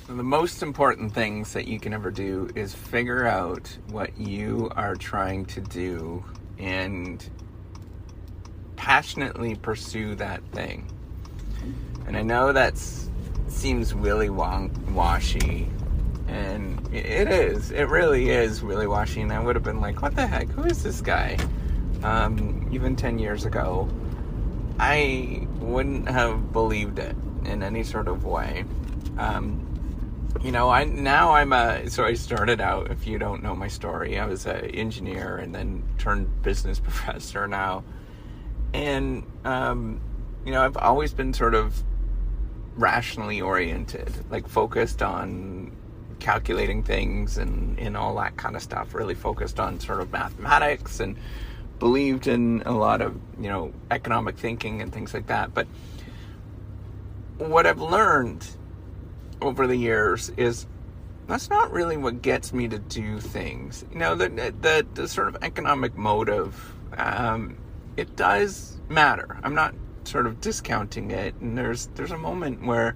The most important things that you can ever do is figure out what you are trying to do and passionately pursue that thing. And I know that seems really washy, and it is. It really is really washy, and I would have been like, what the heck? Who is this guy? Even 10 years ago, I wouldn't have believed it in any sort of way. So I started out, if you don't know my story, I was an engineer and then turned business professor now. And, I've always been sort of rationally oriented, like focused on calculating things and all that kind of stuff, really focused on sort of mathematics and believed in a lot of, economic thinking and things like that. But what I've learned over the years is that's not really what gets me to do things. The sort of economic motive, it does matter. I'm not sort of discounting it. And there's a moment where,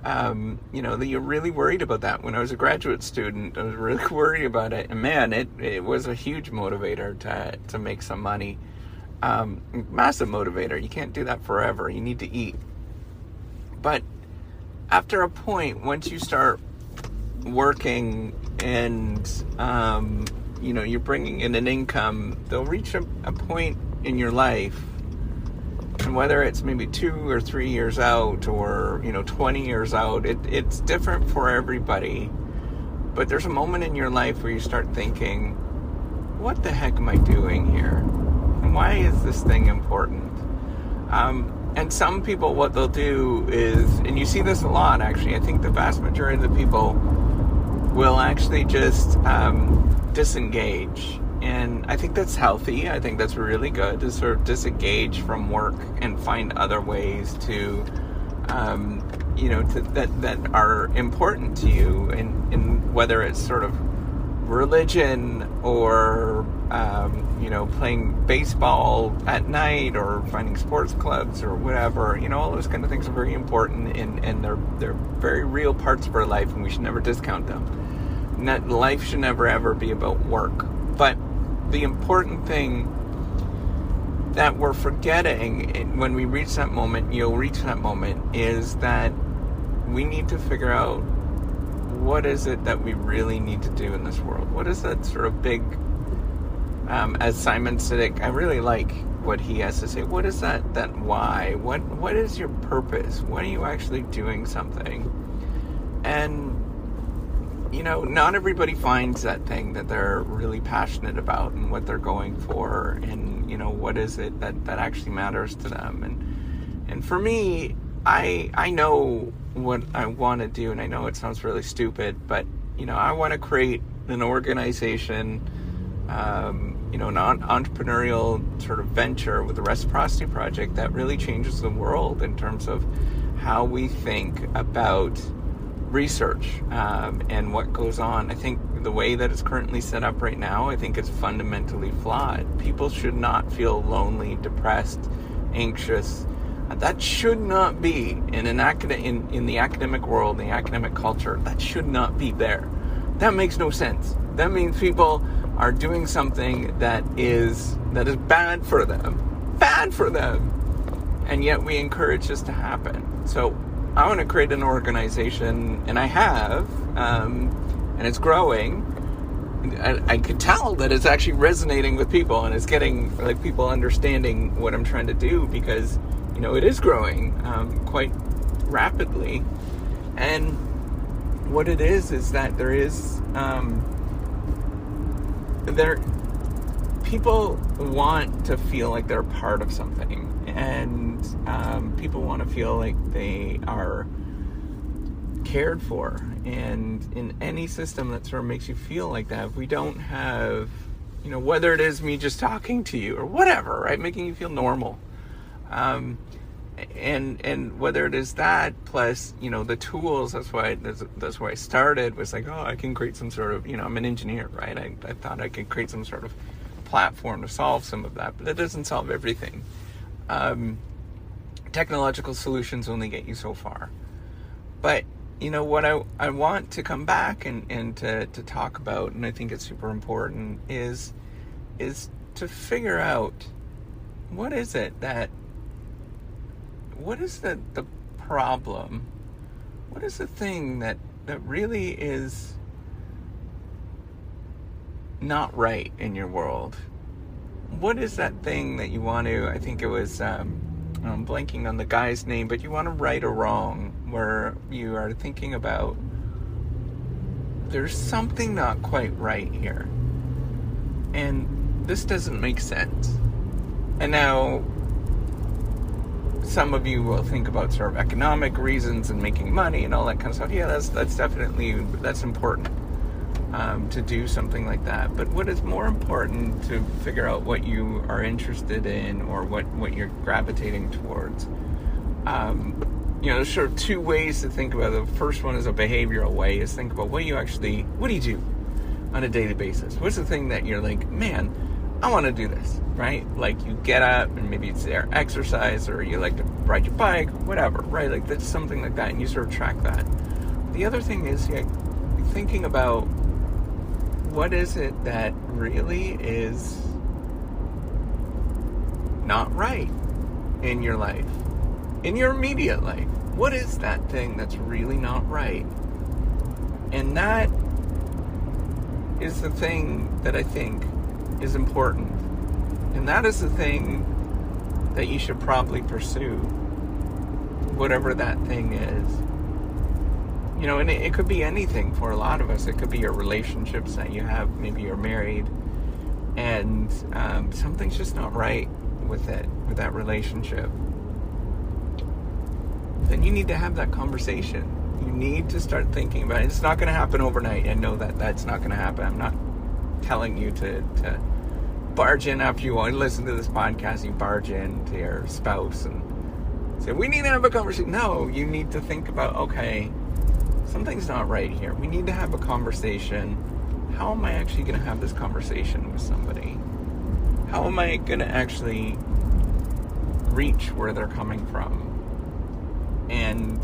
that you're really worried about that. When I was a graduate student, I was really worried about it. And man, it was a huge motivator to make some money. Massive motivator. You can't do that forever. You need to eat. But after a point, once you start working and, you're bringing in an income, they'll reach a point in your life, and whether it's maybe 2 or 3 years out or, 20 years out, it's different for everybody. But there's a moment in your life where you start thinking, what the heck am I doing here? And why is this thing important? And some people, what they'll do is, and you see this a lot actually, I think the vast majority of the people will actually just disengage. And I think that's healthy. I think that's really good to sort of disengage from work and find other ways to, that are important to you. And whether it's sort of religion or, playing baseball at night or finding sports clubs or whatever, all those kind of things are very important and they're very real parts of our life, and we should never discount them. Life should never ever be about work. But the important thing that we're forgetting when we reach that moment, you'll reach that moment, is that we need to figure out what is it that we really need to do in this world. What is that sort of big, as Simon Sinek, I really like what he has to say. What is that why? What is your purpose? When are you actually doing something? And not everybody finds that thing that they're really passionate about and what they're going for, and what is it that actually matters to them. And for me, I know what I want to do, and I know it sounds really stupid, but I want to create an organization, an entrepreneurial sort of venture with the Reciprocity Project that really changes the world in terms of how we think about research and what goes on. I think the way that it's currently set up right now, I think it's fundamentally flawed. People should not feel lonely, depressed, anxious. That should not be in the academic world, the academic culture. That should not be there. That makes no sense. That means people are doing something that is bad for them, and yet we encourage this to happen. So I want to create an organization, and I have, and it's growing. I could tell that it's actually resonating with people, and it's getting people understanding what I'm trying to do, because it is growing quite rapidly. And what it is that there is people want to feel like they're part of something, and people want to feel like they are cared for. And in any system that sort of makes you feel like that, if we don't have, whether it is me just talking to you or whatever, right, making you feel normal, and whether it is that plus the tools, that's why I started, was like, I can create some sort of, I'm an engineer, right? I thought I could create some sort of platform to solve some of that, but that doesn't solve everything. Technological solutions only get you so far. But what I want to come back and to talk about, and I think it's super important, is to figure out what is the problem? What is the thing that really is not right in your world? What is that thing that you want to, I think it was, I'm blanking on the guy's name, but you want to right a wrong, where you are thinking about there's something not quite right here. And this doesn't make sense. And now, some of you will think about sort of economic reasons and making money and all that kind of stuff. Yeah, that's definitely, that's important to do something like that. But what is more important to figure out what you are interested in or what you're gravitating towards. There's sort of two ways to think about it. The first one is a behavioral way, is think about what do you do on a daily basis? What's the thing that you're like, man, I want to do this, right? Like you get up and maybe it's there exercise, or you like to ride your bike, whatever, right? Like that's something like that, and you sort of track that. The other thing is thinking about what is it that really is not right in your life, in your immediate life. What is that thing that's really not right? And that is the thing that I think is important. And that is the thing that you should probably pursue, whatever that thing is. And it could be anything for a lot of us. It could be your relationships that you have. Maybe you're married and something's just not right with that relationship. Then you need to have that conversation. You need to start thinking about it. It's not going to happen overnight. I know that that's not going to happen. I'm not telling you to barge in after you want to listen to this podcast. You barge in to your spouse and say, we need to have a conversation. No, you need to think about, okay, something's not right here. We need to have a conversation. How am I actually going to have this conversation with somebody? How am I going to actually reach where they're coming from and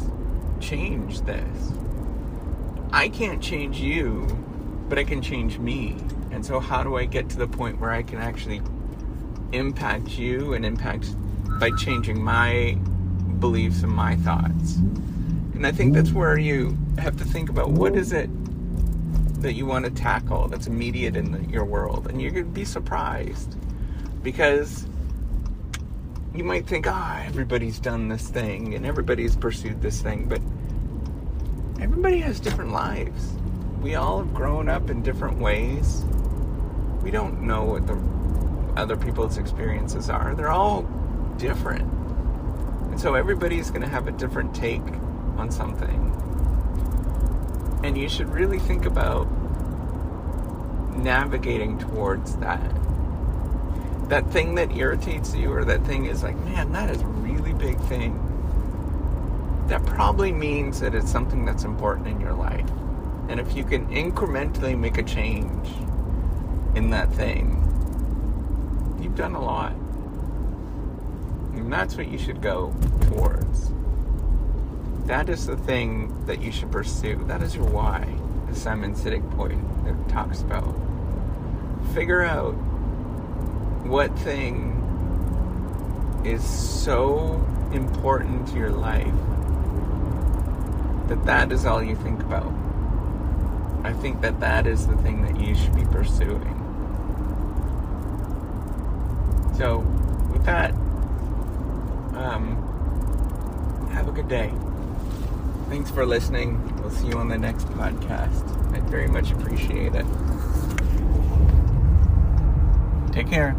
change this? I can't change you, but I can change me. And so how do I get to the point where I can actually impact you and impact by changing my beliefs and my thoughts? And I think that's where you have to think about what is it that you want to tackle that's immediate in your world. And you're going to be surprised, because you might think, everybody's done this thing and everybody's pursued this thing, but everybody has different lives. We all have grown up in different ways. We don't know what the other people's experiences are. They're all different. And so everybody's going to have a different take on something. And you should really think about navigating towards that thing that irritates you, or that thing is like, man, that is a really big thing. That probably means that it's something that's important in your life. And if you can incrementally make a change in that thing, you've done a lot. And that's what you should go towards. That is the thing that you should pursue. That is your why, as Simon Sinek talks about. Figure out what thing is so important to your life that is all you think about. I think that is the thing that you should be pursuing. So, with that, have a good day. Thanks for listening. We'll see you on the next podcast. I very much appreciate it. Take care.